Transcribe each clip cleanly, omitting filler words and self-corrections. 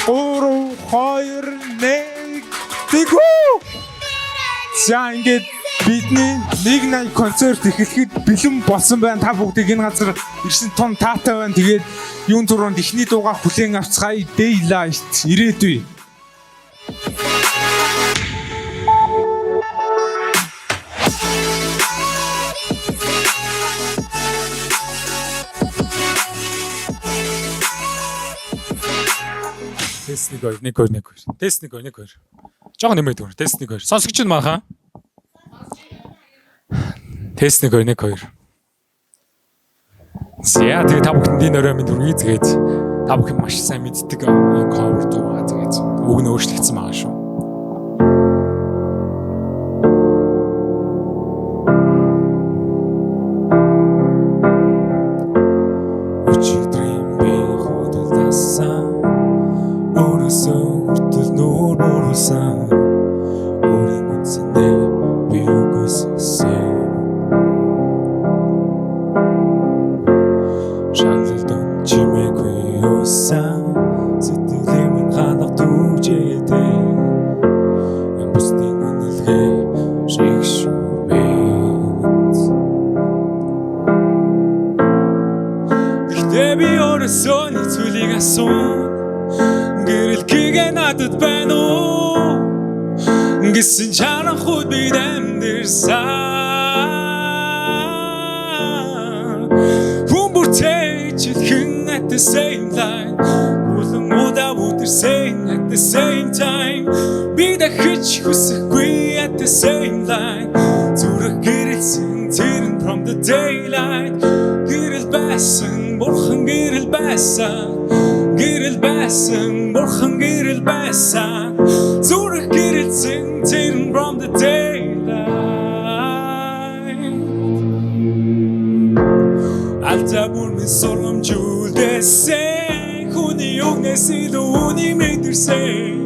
1 тэгвүү. За ингээд бидний 180 концерт эхлэхэд бэлэн болсон байна. Та бүгдийг энэ газар ирсэн том таатай байна. Тэгээд юун түрүүнд ихний дуугаа хүлээн авцгаая. Daylight ирээдүй. Тест нэг хоёр. Жог нэмээд өгнө. Тест нэг хоёр. Сонсогч нь маахан. Тест нэг хоёр. Зя тэгээ та бүхэнд энэ өрөө минь үргэлж згээд та бүхэн маш сайн мэддэг cover дуу згээд үг нь өөрчлөгдсөн байгаа шүү. Гэсэн чанахуд бид амьдэрсэн Хүмбүртэй чихэн at the same time Улан удаа үдэрсэн at the same time Би дахиж хүсэхгүй at the same line Зүрх гэрэлсэн тэрэн from the daylight Гэрэл байсан, бурхан гэрэл байсан Гэрэл байсан, бурхан гэрэл байсан Зүрх гэрэлсэн Turn from the daylight Alta бүр минь сургамжуулдээсэн Хүний өгнээс илүү үнийг мэдэрсэн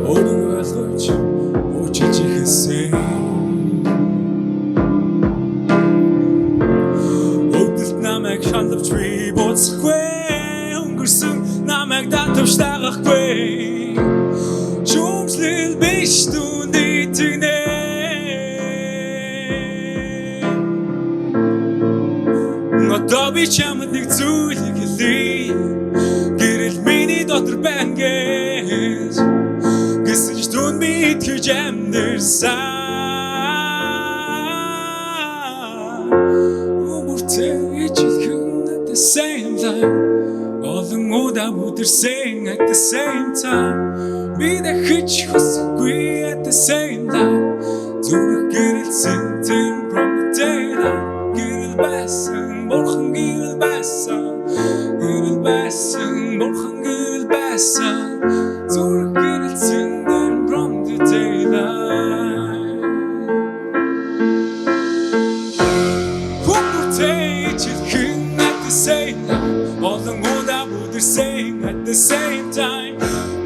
Өөрийгөө ойлгож уучлж ихэсэн Өдөлт намайг хандавч би боцохгүй Өнгөрсөн намайг татвч дагахгүй Шумслил биш дүндий тигнэ Одоо би чамд нэг зүйлийг хэлье Гэрэл миний дотор байна гэж Гэсэн ч түн би итгэж амьдэрсэн Өмөртэй ичилхэн at the same time Олон удаа үдэрсэн at the same time Би дахиж хүсэхгүй at the same time Зүрх гэрэлсэн turn from the daylight Гэрэл байсан, бурхан гэрэл байсан Гэрэл байсан, бурхан гэрэл байсан Зүрх гэрэлсэн turn from the daylight Хүмбүртэй чихэн at the same time Олон удаа үдэрсэн at the same time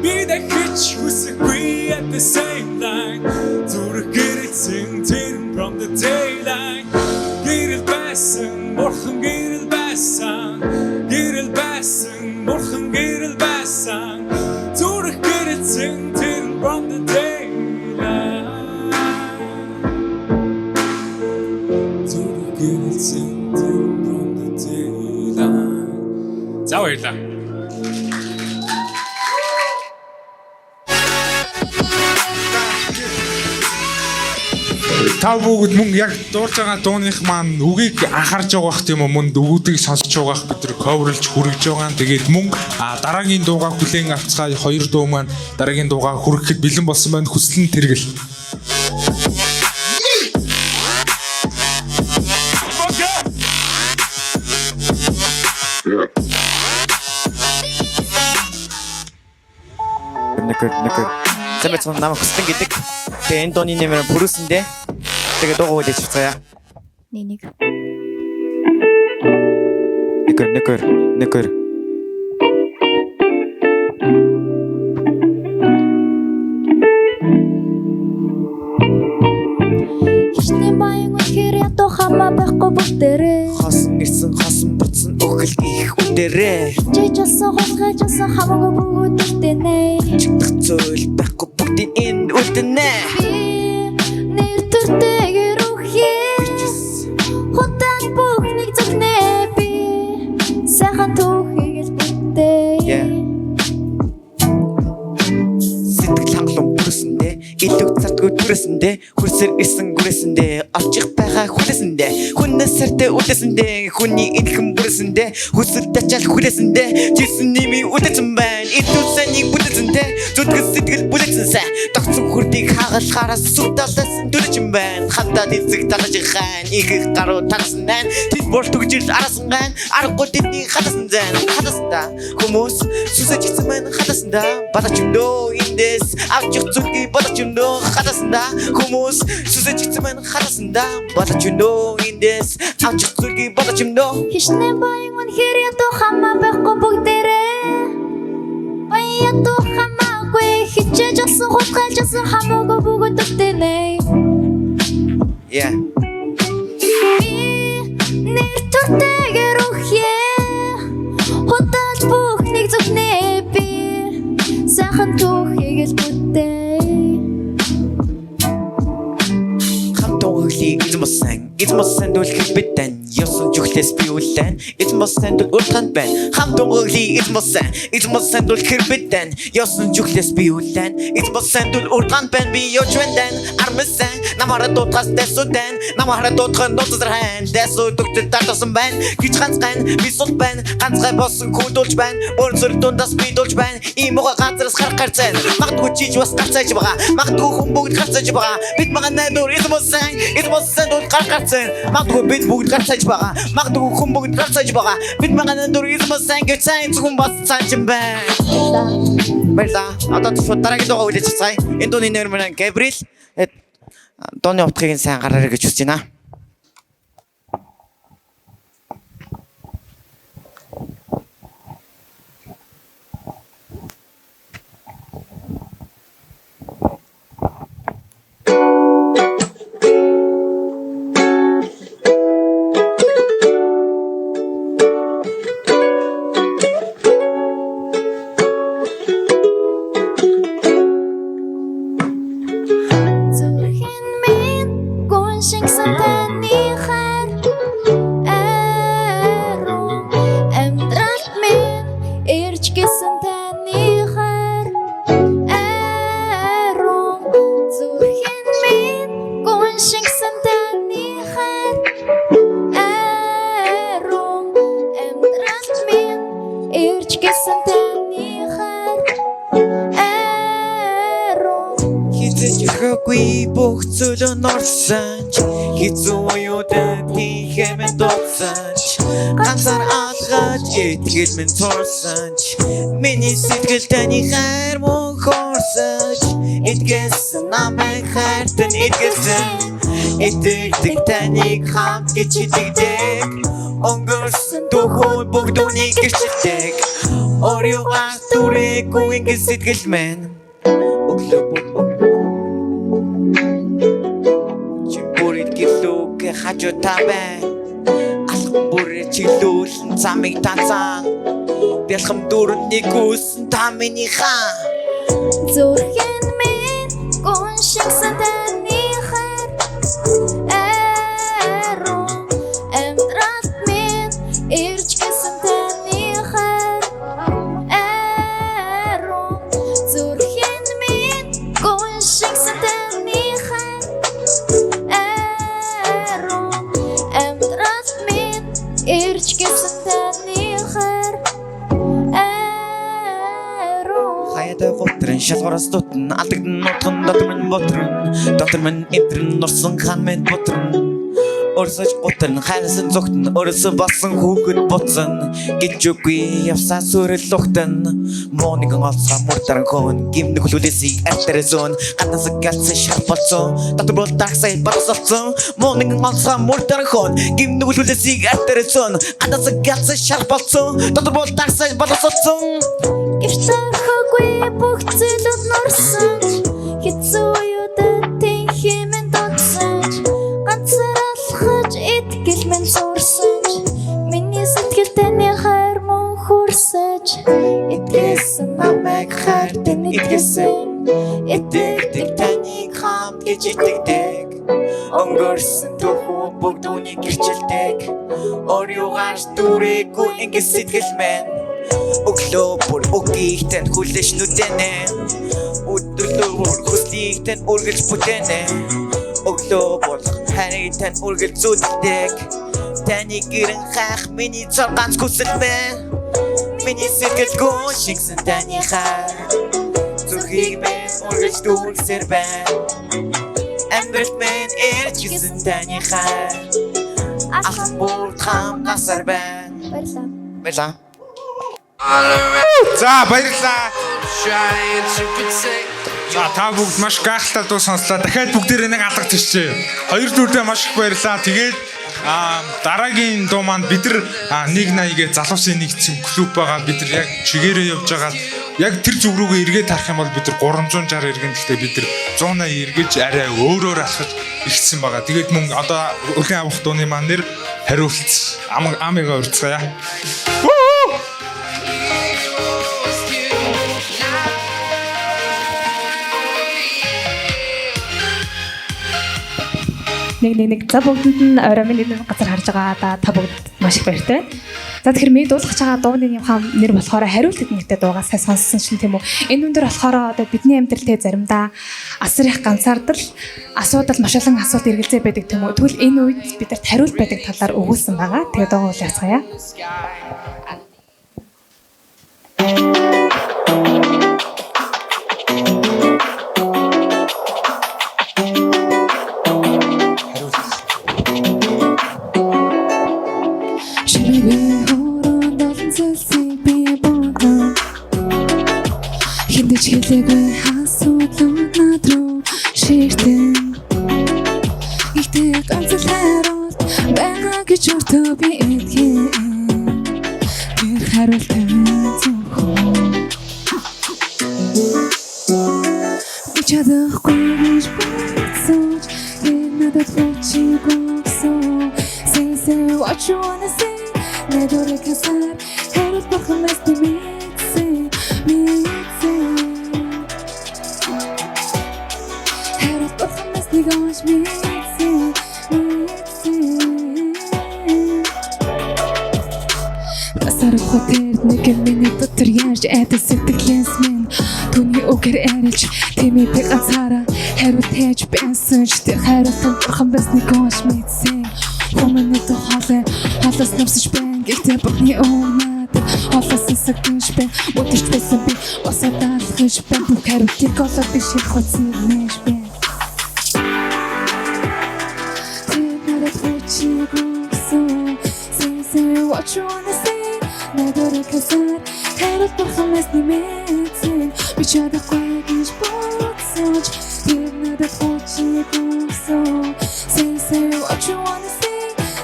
Би дахиж хүсэхгүй at the same time Зүрх гэрэлсэн turn from the daylight Гэрэл байсан, бурхан гэрэл байсан Гэрэл байсан, бурхан гэрэл байсан Зүрх гэрэлсэн turn from the daylight Зүрх гэрэлсэн turn from the daylight За баярлалаа Та бүгд мөн яг дуурж байгаа дууных маань үгийг анхаарж байгаа бах тийм үү мөн өгүүдийг сонсож байгаа бах бид нар коверлж хүргэж байгаа. Тэгээд мөн дараагийн дуугаа хүлээн авцгаа хоёр дуу маань дараагийн дуугаа хүргэхэд бэлэн болсон байна. Хүслэн тэргэл. Нэкэр. Замэц намайг хүслэн гэдэг. Тэгээ энэ дууны нэмээр бүрүүлсэндээ тэгээ дуугаа үлээж авцгаая. Нэг. Нэкэр. Хичнээн баян үнэхээр ядуу хамаа байхгүй бүгдээрээ. Хосон ирсэн хосон буцсан Орсон өхөл их үндэрээ Жижсэн хулгайжсэн хамаагүй бүгд үлдэнэ Чигдэх зүйл байхгүй бүгдийн энэ үлдэнэ Нэр төртэйгэр үхээ Хутан бүхнийг зүгнэ би Сайхан түүхийг л бүтээ Сэтгэл хангалуун бүрсэндээ илүү цартгүй түрээсэндээ хөрсөр исэн гүрээсэндээ олчих байгаа хүлээсэндээ хүнээс сартай үлээсэндээ хүний инхэн бүрсэндээ хүсэл тачаал хүлээсэндээ жисэн ними үлээсэн байна илүү санийг бүтээсэндээ зүтгэл сэтгэл бүлээсэн сайн тогтсон хүрдийг хагалахаараа сүтэлсэн дүржин байна хандаад эзэг талаж хаан их гаруу тарсан байна тэд бол түгжил арасан гайн аргагүй тэдний хадасан зэн хадасанда хүмүүс сүсэж гисэн байна хадасанда бадач өндөө эндээс авчих зүрхий бадач өндөө хадасанда хүмүүс сүсэж гисэн байна хадасанда бадач өндөө эндээс авчих зүрхий бадач өндөө Хишнэ баян үнэхээр ядуу хамаа байхгүй бүгдээрээ Баян ядуу хамаагүй хичээж олсон хулгайжсэн хамаагүй бүгд үлдэнэ Нэр төртэйгэр үхээ Хутан бүхнийг зүгнэ би Сайхан түүхийг л бүтээ Эзмосан дүүл хэлбэдэн ёсон жүхлээс би үлэн Эзмосан дүүл уртганд байна хамтун гөглий эзмосан дүүл хэлбэдэн ёсон жүхлээс би үлэн Эзмосан дүүл уртганд байна би ёжвэндэн армэсэн намара дутгас дэсүдэн намара дутган ноцзрхэн дэсү дүгтэр татасан байна гэж ганцхан би сул байна ганцгай босон хүдүүлж байна өрзөр дундас би дулж байна ийм уга газраас гарцэн магадгүй чиж бас гарцааж байгаа магадгүй хүн бүгд гарцааж байгаа бид байгаа найдвар эзмосан дүүл гарцэн магадгүй бид бүгд гарцааж байгаа магадгүй хүн бүгд гарцааж байгаа бид байгаа найдвар эзмосан гэж сайн зөвхөн бас цааш юм байна баярлаа одоо дараагийн дугаар үлээж цай энэ дууны нэр маань Габриэл дууны утгыг сайн гаргаарай гэж хүсэж байна. Хизээгүй бүх зүйл норсан хизүү оюутан хэмээн дутсан ганцаар алгаж итгэл минь цорсан миний сэтгэл таны хайр мөн хорсож итгэсэн намайг хайртан итгэсэн итгэдэг таныг хамт гэж итгэдэг өнгөрсөн дөхөд бүгд үнийг гэрчилдэг өөрийгөө түрээгүй ингэ сэтгэл минь хажуу тавай алхам бүрээ чиглүүлэн замыг танцсан бэлхэм дөрөнийг үсэн та миний хаа зүрхэн минь гон шигсэн таны хайр эмдралт минь ирж гисэн таны хайр зүрхэн минь гон шигсэн таны хайр ирж гисэн таны хайр хаяада готрын шалгараас дутан алдагдан нутган дотор минь эдрэн нурсан хан минь ботрон Орсож готрын хайрсан зогтон орсо басан хүүхэд буцсан гэж үгүй явсаа сүрэл лухтан мониган олсоо муртаран хон гимнэг хүлээсийг альтерзон гаднаас галцсан шарпалцсон дотор бол тагсай барсалцсан мониган олсоо муртаран хон гимнэг хүлээсийг альтерзон гаднаас галцсан шарпалцсан дотор бол тагсай барсалцсан гэртэрхэггүй бүх зүйлүүд норсон хэцүү юудад хэмээн дутсан ганцаар алхаж итгэл минь сурсан миний сэтгэл таны хайр мөн хүрсэж Итгэсэн намайг хайртай нэгсэн Итгэдэг таныг хамт гэж итгэдэг Өнгөрсөн тухуу бүгд үнийг гэрчилдэг Өөрийгөө дүрээгүй ингэж сэтгэл мэн Өглөө бүр үгийг тань хүлээж нүдэнэ Өдөрлөө бүр хүслийг тань үргэлж бүтээнэ Өглөө бүр харийг тань үргэлж зүтдэг Таны гэрэн хаах миний цар ганц хүсэл мэн Миний сэтгэл гоо шигсэн таны хайр Зүрхийг мэн үргэлж дүүрсэр байна Амьдралт мэн ирж гисэн таны хайр Ахын бүрт хамгасар байна Баярлаа За баярлалаа. За та бүгд маш гайхалтай дуу сонслоо. Дахиад бүгдээрээ нэг алга тийшээ. Хоёр дүрдээ маш их баярлалаа. Тэгээд дараагийн дуу маань бид нар 180-гээ залуусын нэгдсэн клуб байгаа. Бид нар яг чигээрээ явж байгаа. Яг тэр зүг рүүгээ эргээд харах юм бол бид нар 360 иргэн гэхдээ бид нар 180 эргэж арай өөрөөр алхаж ирсэн байгаа. Тэгээд мөн одоо өргөн авах дууны маань нэр хариулц амыгаа урьцгаая. Нэг за бүгдэнд нь орой минь нэг газар харж байгаа та бүгд маш их баяртай. За тэгэхээр ми дуулах байгаа дууны нэр болохоор хариулт нэртэй дуугаа сайн сонссон шин тийм үү. Энэ өндөр болохоор одоо бидний амьдралтэй заримдаа асар их ганцаардал асуудал маш олон асуулт эргэлзээ байдаг тийм үү. Тэгвэл энэ үед бидэрт хариулт байдаг талаар өгүүлсэн байгаа. Тэгээд дуугаа уйлаацгаая. Хэлээгүй асуудлууд над руу ширтэн Ихтэй ганц л хариулт байгаа гэж өртөө би итгэн Тэр хариулт зөвхөн Би чадахгүй гэж бодсооч Тэр надад хүчигүй гэсэн Say what you wanna say Надад касар хариулт бахмас дэмэцэн Хотер нэг миний дотор яаж айдас сэтгэлээс минь түүний үгээр арилж тэмээ би ганцаараа хариулт хийж бэнсэн ч тэр хариултанд бурхан басныг гош мэдсэн Хүмүүст хоолоос навсаж байна гэхдээ бурхны өмнөд хоолоос сэгдэж байна өдөрч байсан би босоо даалгаж байна бүх хариултыг олоод би ширх хүсэж байна What you wanna say? Надад касар хариулт бурханаас нэмээцэн би чадахгүй гэж бодсооч тэр надад хүчигүй гэсэн Say what you wanna say?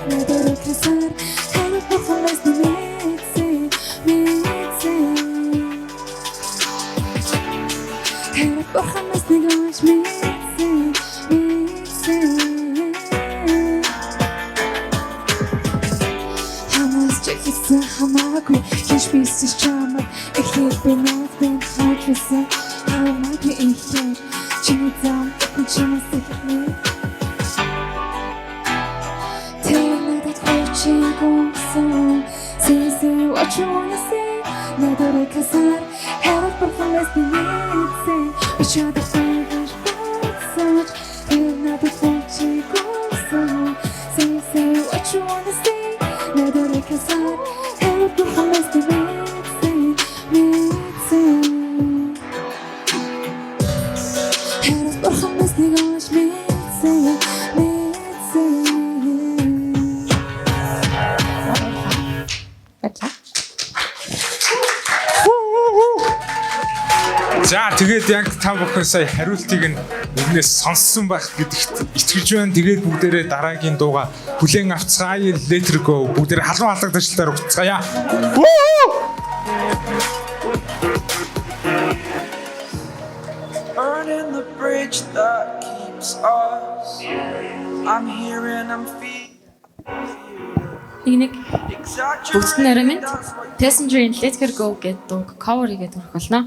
Надад касар хариулт бурханаас нэмээцэн хариулт бурханаас нэмээцэн Хамаагүй хинч бисэж чамд эхлээд би надад хаажсан хамаагүй ихээ чиний зам чимээс ихнэ Тээнэд хочигсон Say what you wanna say Надад касар хариулт бурханаас нэмээцэн би чадахгүй гэж бодсооч Тээнэд хочигсон Say what you wanna say Надад касар За тэгээд яг та бүхэн сая хариултыг нь өгнөөс сонссон байх гэдэгт итгэж байна. Тэгээд бүгдээрээ дараагийн дууга хүлээн авцгаая. Let her go. Бүгдээрээ халуун алгадчлаар уцгаая. Burning the bridge that keeps us. I'm here and I'm feeling. Нэг бүгд нэрээ минь Passenger-ийн Let Her Go гэдэг дуу cover хийгээд өрөх болно.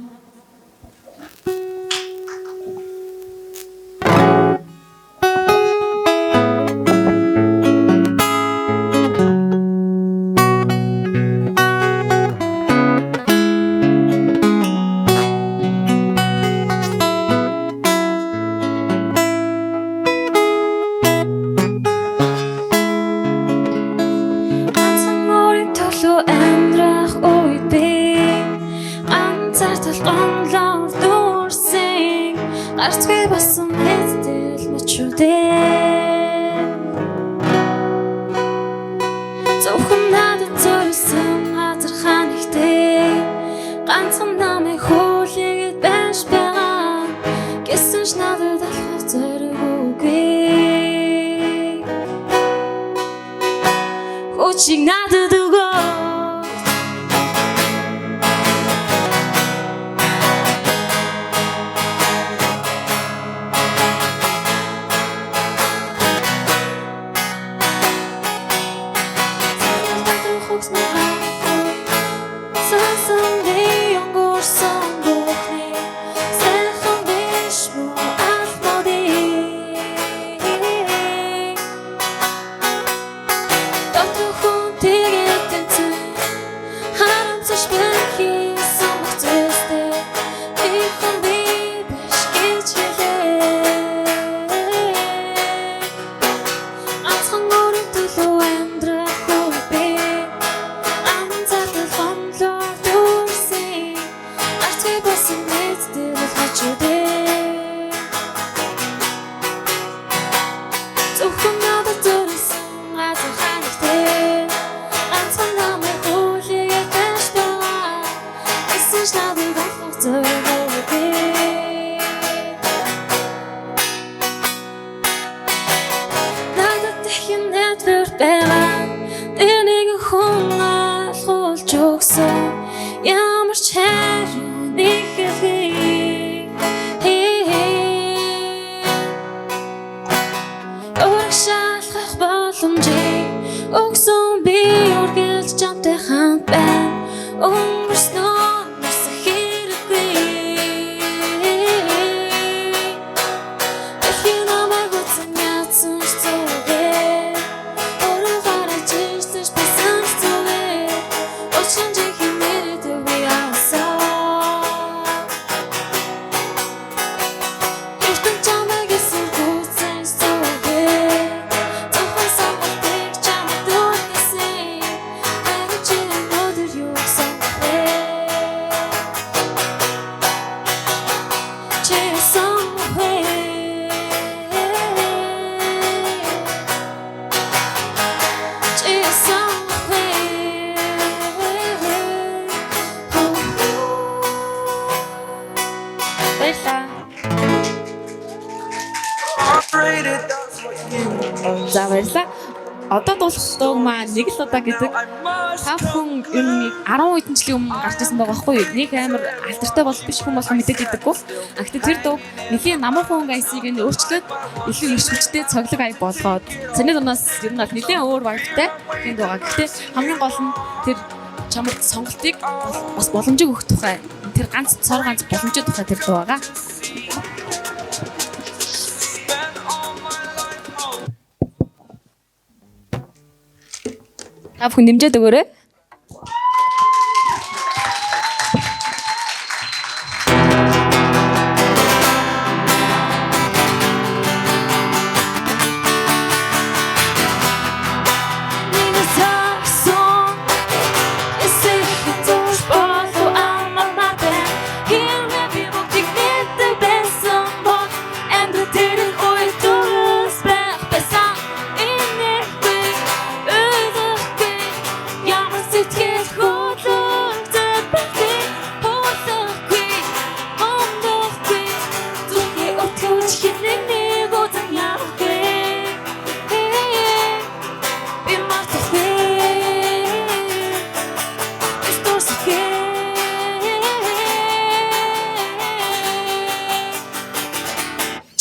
Арцгүй басан мэдтэл мөчүүдээ зөвхөн надад зориулсан газар ханигтэй ганцхан намайг хүлээгээд байж байгаа гэсэн ч надад алхах зориг үгүй хүчиг надад өгөө Ямар ч хариу нэхэхий Өргшалхах боломжийг өгсөн би үргэлж чамтай хамт байна Өнгөрснөө нүсэх хэрэггүй Эхний намайг үтсэн ядсан ч зүгээ Өөрөө гараж ирсэн ч басан ч зүгээ Очин жихэн нэрэдэг би асаа Ертөн чамайг эсэр гүйцэн ч зүгээ Зөвхөн самбалтыг чамд дүүргэсэн Харин чи өнөөдөр юу гэсэн бэ Чи сон бэ Чи сон бэ Баярлалаа. За баярлалаа. Одоо дуусах дуу маань нэг л удаа гэдэг. Та бүхэн ер нь 10 хэдэн жилийн өмнө гарч ирсэн байгаа байхгүй юу? Нэг амар алдартай бол биш хүн болгоо мэдээд идэггүй. Гэхдээ тэр дуу нэлийн намуухан гайсыг нь өөрчлөөд илүү эрч хүчтэй цоглог аяг болгоод цэний дуунаас ер нь нэлийн өөр вайбтай тийм дуугаа. Гэхдээ хамгийн гол нь тэр чамд сонголтыг бас боломжийг өгөх тухай тэр ганц цор ганц боломжийн тухай тэр дуу байгаа. Та бүхэн дэмжиж өгөөрэй.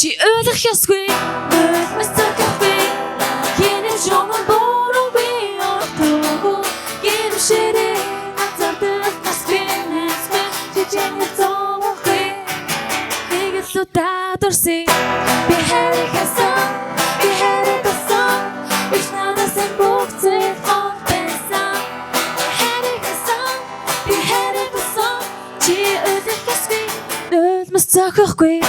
Чи өөлөх ёсгүй мөс цогтгүй Хинэ жомон бороогүй ортоо зохихгүй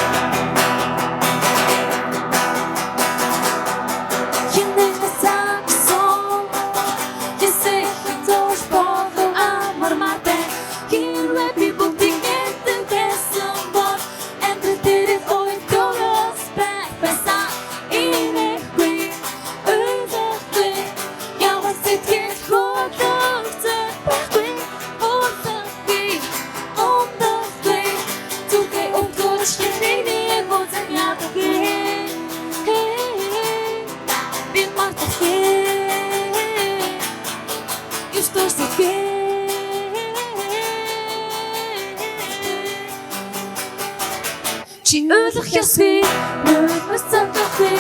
Чи ойлгох ёсгүй нүдмэс цогтохгүй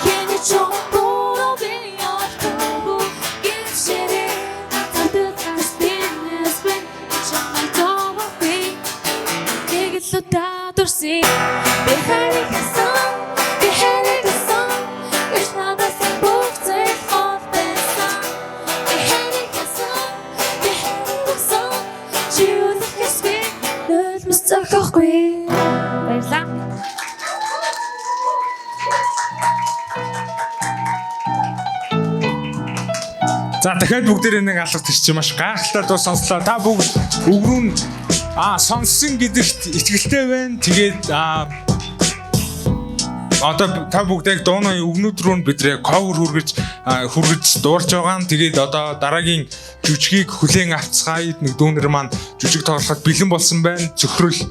Хэний чон буруугүй явахгүй Гэршэрээ татдаг спиннес бэн Чамай товохгүй Тэгэл удадурси Би харихасан Иш надасан бүгцэй ховтэсан Би харихасан Чи ойлгох ёсгүй нүдмэс цогтохгүй За дахиад бүгдээрээ нэг алга төрчих маш гайхалтай дуу сонслоо. Та бүгд өгрүүн сонссон гэдэгт итгэлтэй байна. Тэгээд одоо та бүгд яг дууны өгнүүд рүү бидрээ cover хүргэж дуурж байгаа. Тэгээд одоо дараагийн жүжигийг хүлээн авцгаая. Нэг дүүнер маань жүжиг тоглоход бэлэн болсон байна. Зөвхөрөл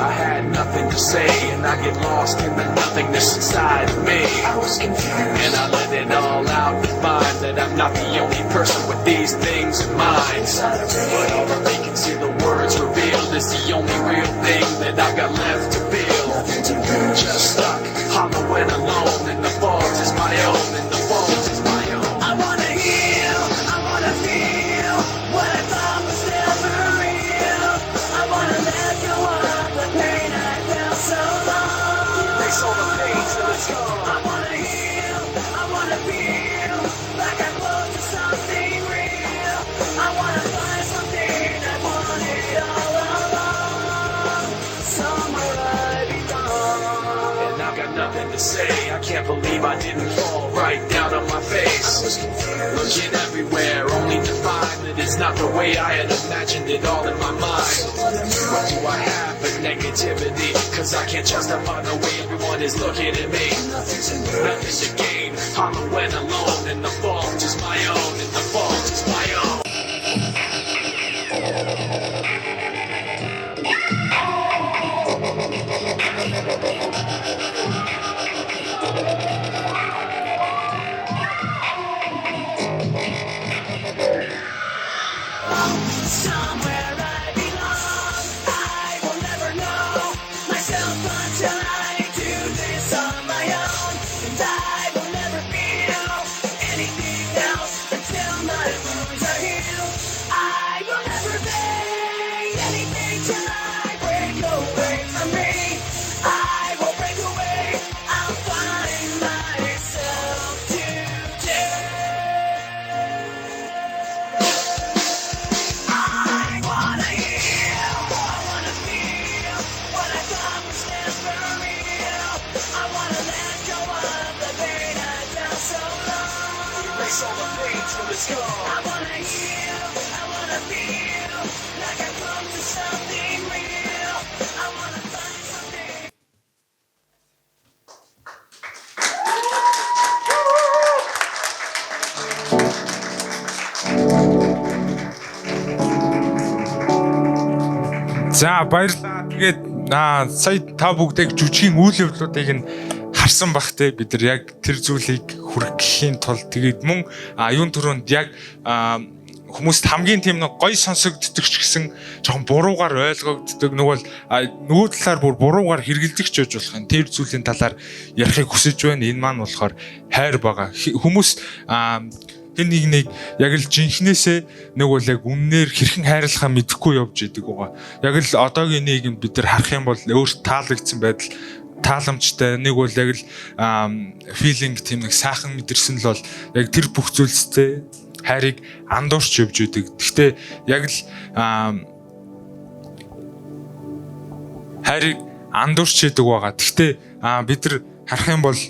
I had nothing to say, and I get lost in the nothingness inside of me. I was confused, and I let it all out to find that I'm not the only person with these things in mind. But all the vacancy the words revealed is the only real thing that I've got left to build. Just stuck, hollow and alone, and the fault is my own, and the fault is my own. I wanna heal, I wanna feel what I thought was never real. I wanna let go of the pain I felt so long. Erase all the pain till it's gone. I wanna heal, I wanna feel like I belong to something real. I wanna find something I wanted all along. Somewhere I belong. And I've got nothing to say. I can't believe I didn't fall right down on my face. I was confused, looking everywhere, only to find that it's not the way I had imagined it all in my mind. What do I have but negativity? Cause I can't justify the way everyone is looking at me. Nothing to gain, hollow and alone, and the fault is my own, and the fault is my own. Somewhere I belong. I will never know myself until I do this on my own. And I will never feel anything else until my wounds are healed. I will never say anything till I break away from me. I will break away. I'll find myself today. I wanna heal, I wanna feel what I thought was never real. I wanna let go of the pain I felt so long. Erase all the pain till it's gone. I wanna heal, I wanna feel like I belong to something real. I За баярлалаа. Тэгээд сая та бүгдийг жүжигийн үйл явдлуудыг нь харсан бах те бид нар яг тэр зүйлийг хүргэхийн тулд тэгээд мөн юун төрөнд яг хүмүүст хамгийн тийм нэг гоё сонсогддог ч гэсэн жоохон буруугаар ойлгогддог нөгөө талаар бүр буруугаар хэрэгэлдэг ч байж болох юм. Тэр зүйлийн талаар ярихыг хүсэж байна. Энэ маань болохоор хайр байгаа. Хүмүүс хэн нэг яг л жинхнээсээ нэг бол яг үннээр хэрхэн хайрлахаа мэдэхгүй явж идэг байгаа. Яг л одоогийн нийгэм бид нар харах юм бол өөрт таалагдсан байдал тааламжтай нэг бол яг л feeling тийм нэг сайхан мэдэрсэн л бол яг тэр бүх зүйлстэй хайрыг андуурч явж идэг. Гэхдээ яг л хайрыг андуурч идэг байгаа. Гэхдээ бид нар харах юм бол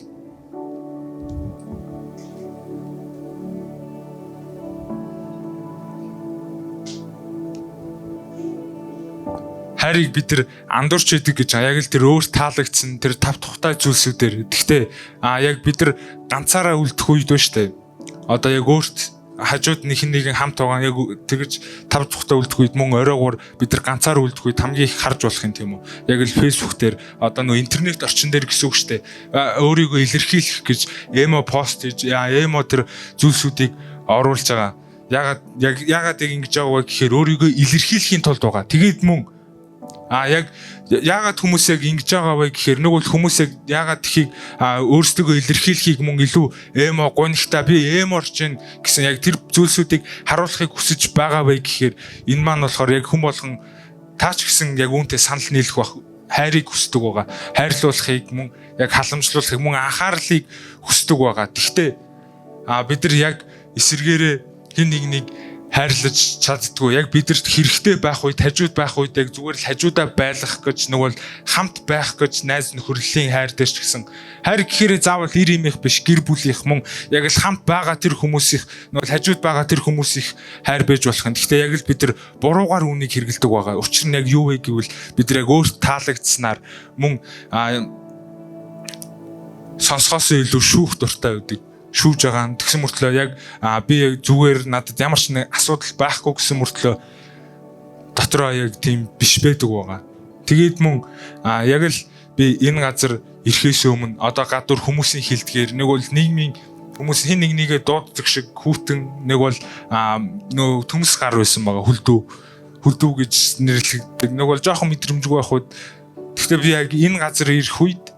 хайрыг бид нар андуурч идэг гэж яг л тэр өөр таалагдсан тэр тав тухтай зүйлсүүдээр. Гэхдээ яг бид нар ганцаараа үлдэх үед ба штэ. Одоо яг өөрт хажууд нэгэн хамт байгаа яг тэгж тав тухтай үлдэх үед мөн оройгоор бид нар ганцаар үлдэх үед хамгийн их харж болох юм тийм үү. Яг л фэйсбુક дээр одоо нөө интернет орчин дээр гэсэн үг штэ. Өөрийгөө илэрхийлэх гэж эмо пост хийж эмо тэр зүйлсүүдийг оруулж байгаа. Ягаад ингэж байгаа вэ гэхээр өөрийгөө илэрхийлэхийн тулд байгаа. Тэгээд мөн яг яагаад хүмүүс яг ингэж байгаа вэ гэхээр нэг бол хүмүүс яг яагаад тхийг өөрсдөө илэрхийлэхийг мөн илүү эмо гонхта би эморч гин гэсэн яг тэр зүйлсүүдийг харуулахыг хүсэж байгаа вэ гэхээр энэ маань болохоор яг хүн болгон таач гэсэн яг үүнтэй санал нийлэх бах хайрыг хүсдэг байгаа. Хайрлуулахыг мөн яг халамжлуулахыг мөн анхаарлыг хүсдэг байгаа. Гэхдээ бид нар яг эсэргээрээ хэн нэг хайрлаж чаддгүй. Яг бидэрт хэрэгтэй байх үед, хажууд байх үед яг зүгээр л хажуудаа байлгах гэж нэг бол хамт байх гэж найз нөхөрлийн хайр дээр ч гэсэн хайр гэхээр заавал ир имэх биш, гэр бүлийнх мөн яг л хамт байгаа тэр хүмүүсийнх нэг хажууд байгаа тэр хүмүүсийнх хайр байж болох юм. Гэхдээ яг л бид нар буруугаар үнийг хэрэгэлдэг байгаа. Учир нь яг юу вэ гэвэл бид нар яг өөрт таалагдсанаар мөн сонсгоос илүү шүүх дуртай байдаг. Шүүж байгаа. Тэгсэн мөртлөө яг би зүгээр надад ямар ч нэг асуудал байхгүй гэсэн мөртлөө дотроо яг тийм биш байдаг байгаа. Тэгээд мөн яг л би энэ газар ирэхээс өмнө одоо гадуур хүмүүсийн хилдгээр нэг бол нийгмийн хүмүүс хэн нэгээ дууддаг шиг хүүтэн нэг бол нөө төмс гар байсан байгаа хүлдүү гэж нэрлэгддэг. Нэг бол жоохон мэдрэмжгүй байх үед гэхдээ би яг энэ газар ирэх үед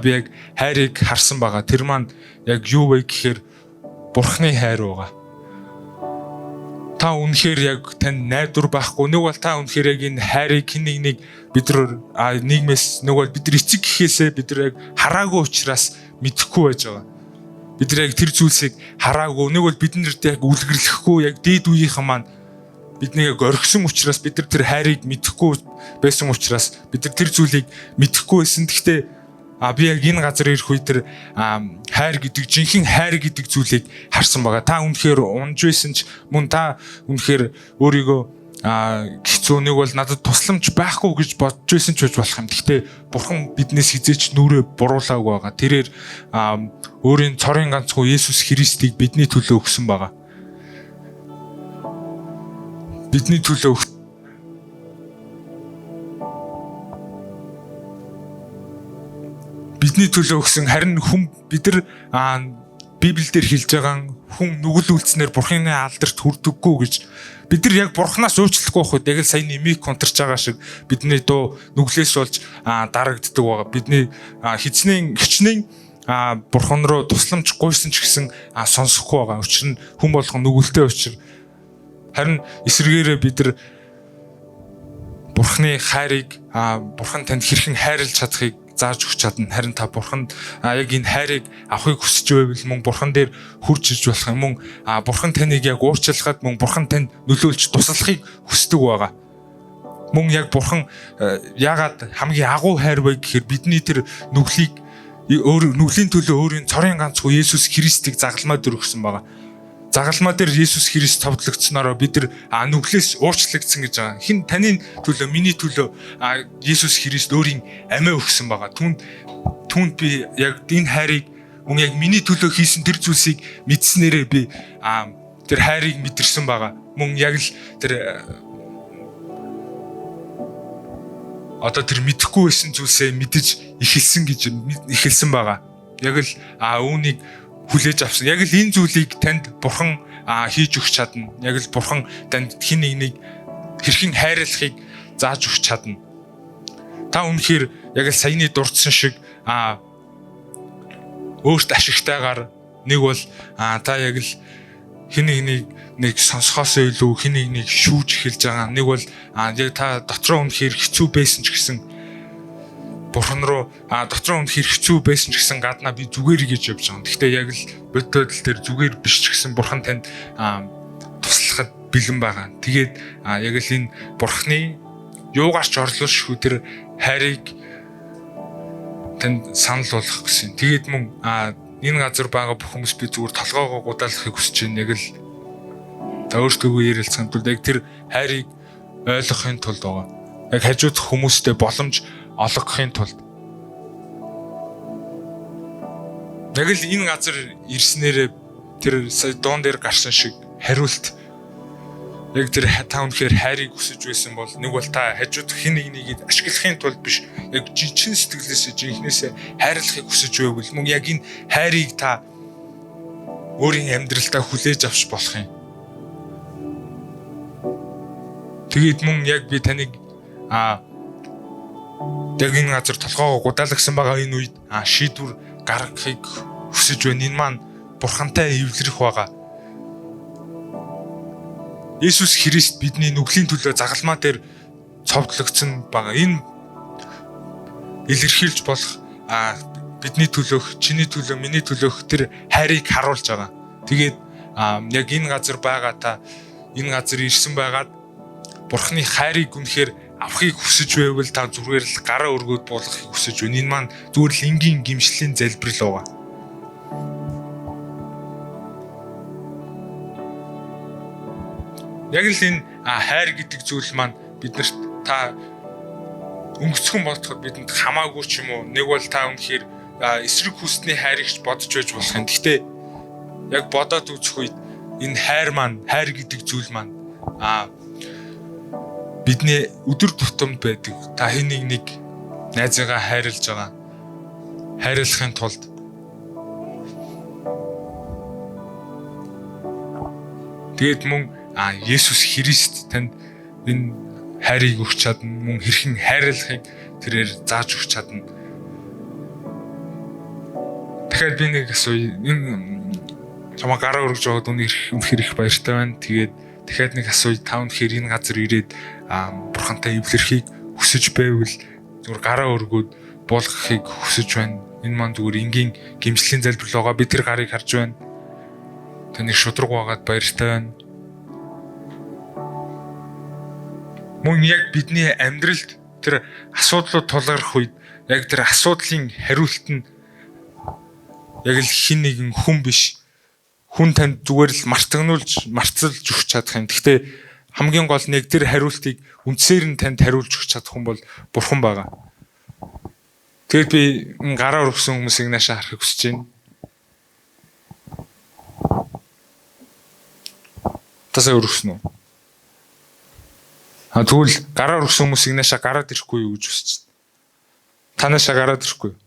би яг хайрыг харсан байгаа. Тэр маань яг юу вэ гэхээр Бурхны хайр байгаа. Та үнэхээр яг тань найдвар байхгүй. Нэг бол та үнэхээр яг энэ хайрыг хэн нэг бид нар нийгмээс нэг бол бид нар эцэг гэхээсээ бид нар яг хараагүй учраас мэдэхгүй байж байгаа. Бид нар яг тэр зүйлсийг хараагүй. Нэг бол биднэрт яг үлгэрлэхгүй яг дээд үеийнхэн маань биднийг яг орхисон учраас бид нар тэр хайрыг мэдэхгүй байсан учраас бид нар тэр зүйлийг мэдэхгүй байсан. Гэхдээ би яг энэ газар ирэх үе тэр хайр гэдэг жинхэнэ хайр гэдэг зүйлийг харсан байгаа. Та үнэхээр унж байсан ч мөн та үнэхээр өөрийгөө хэцүү нэг бол надад тусламж байхгүй гэж бодож байсан ч болж болох юм. Гэхдээ Бурхан биднээс хизээч нүрээ буруулаагүй байгаа. Тэрээр өөрийн цорын ганцхан Есүс Христийг бидний төлөө өгсөн байгаа. Бидний төлөө бидний төлөө өгсөн харин хүн бид нар Библиэлд хэлж байгаа хүн нүгэл үлдснээр Бурханы алдарт хүрдэггүй гэж бид нар яг Бурханаас уучлахгүй байхад яг л сая нэмийг контрч байгаа шиг бидний дуу нүглээс болж дарагддаг байгаа. Бидний хичнээн Бурхан руу тусламж гуйсан ч гэсэн сонсохгүй байгаа. Учир нь хүн болгон нүгэлтэй учир харин эсвэргээрээ бид нар Бурханы хайрыг Бурхан танд хэрхэн хайрлаж чадахыг зааж өгч чадна. Харин та Бурхан яг энэ хайрыг авахыг хүсэж байвал мөн Бурхан дээр хурж иж болох юм. Мөн Бурхан таныг яг уучлахад мөн Бурхан танд нөлөөлж туслахыг хүсдэг байгаа. Мөн яг Бурхан яагаад хамгийн агуу хайр вэ гэхээр бидний тэр нүглийн төлөө өөрийн цорын ганцхан Есүс Христийг загалмаа дээр өгсөн байгаа. Загалмаа дээр Есүс Христ товдлогдсноороо бид нар нүглээс уучлагдсан гэж байгаа. Хин таны төлөө, миний төлөө Есүс Христ өөрийн амиа өгсөн байгаа. Түүнд би яг энэ хайрыг мөн яг миний төлөө хийсэн тэр зүйлсийг мэдснээрээ би тэр хайрыг мэдэрсэн байгаа. Мөн яг л тэр одоо тэр мэдэхгүй байсан зүйлсээ мэдэж ихэлсэн байгаа. Яг л үүнийг хүлээж авсан. Яг л энэ зүйлийг танд бурхан хийж өгч чадна. Яг л бурхан танд хин нэг хэрхэн хайрлахыг зааж өгч чадна. Та үнэхээр яг л саяны дурдсан шиг өөрт ашигтайгаар нэг бол та яг л хин нэг сонсохоос илүү хин нэг шүүж эхэлж байгаа. Нэг бол яг та дотроо үнэхээр хэцүү байсан ч гэсэн бурхан руу дотроо үнэхээр хэцүү байсан ч гэсэн гаднаа би зүгээр гэж явж байгаа. Гэхдээ яг л бодитодл тэр зүгээр биш ч гэсэн бурхан танд туслахад бэлэн байгаа. Тэгээд яг л энэ бурханы юугаарч орлуулшгүй тэр хайрыг танд санал болгох гэсэн. Тэгээд мөн энэ газар байгаа бүх хүмүүс би зүгээр толгоогоо гудаалахыг хүсэж байна. Яг л та өөртөө ярилцсан тул яг тэр хайрыг ойлгохын тулд байгаа. Яг хажуудах хүмүүстэй боломж олгохын тулд. Яг л энэ газар ирснээр тэр дуун дээр гарсан шиг хариулт. Яг тэр та үнэхээр хайрыг хүсэж байсан бол нэг бол та хажуудах хин нэгийг ашиглахын тулд биш. Яг чин сэтгэлээсээ жинхнээсээ хайрлахыг хүсэж байвал мөн яг энэ хайрыг та өөрийн амьдралдаа хүлээж авч болох юм. Тэгээд мөн яг би таныг яг энэ газар толгоогоо гудаалагсан байгаа энэ үед шийдвэр гаргахыг хүсэж байна. Энэ маань бурхантай эвлэрэх байгаа. Есүс Христ бидний нүглийн төлөө загалмаа дээр цовдлогдсон байгаа. Энэ илэрхийлж болох бидний төлөөх, чиний төлөө, миний төлөөх тэр хайрыг харуулж байгаа. Тэгээд яг энэ газар байгаа та энэ газар ирсэн байгаад бурхны хайрыг үнэхээр авахыг хүсэж байвал та зүгээр л гараа өргөөд буулгахыг хүсэж байна. Энэ маань зүгээр л энгийн гимшлийн залбирал байгаа. Яг л энэ хайр гэдэг зүйл маань биднэрт та өнгөцгөн бодоход бидэнд хамаагүй ч юм уу. Нэг бол та үнэхээр эсрэг хүсний хайрыгч бодож байж болох юм. Гэхдээ яг бодоод үзэх үед энэ хайр гэдэг зүйл маань бидний өдөр тутамд байдаг. Та хэн нэг найзаагаа хайрлаж байгаа. Хайрлахын тулд тэгээд мөн Есүс Христ танд энэ хайрыг өгч чадна. Мөн хэрхэн хайрлахыг тэрээр зааж өгч чадна. Тэгэхээр би нэг асууя. Энэ чамаа гараа өргөж байгаад үнэхээр их баяртай байна. Тэгээд дахиад нэг асууя. Та үнэхээр энэ газар ирээд бурхантай эвлэрхийг хүсэж байвал зүгээр гараа өргөөд буулгахыг хүсэж байна. Энэ маань зүгээр энгийн гимшлийн залбирал байгаа. Би тэр гарыг харж байна. Таныг шудраг байгаад баяртай байна. Мөн яг бидний амьдралд тэр асуудлууд тулгарх үед яг тэр асуудлын хариулт нь яг л хин нэгэн хүн биш. Хүн танд зүгээр л марцалж өгч чадах юм. Гэхдээ хамгийн гол нь яг тэр хариултыг үндсээр нь танд хариулж өгч чадах хүн бол бурхан байгаа. Тэгэд би гараа өргөсөн хүмүүсийг наашаа харахыг хүсэж байна. Тасаа өргөсөн үү? Тэгвэл гараа өргөсөн хүмүүсийг наашаа гараад ирэхгүй юу гэж хүсэж байна. Та наашаа гараад ирэхгүй юу?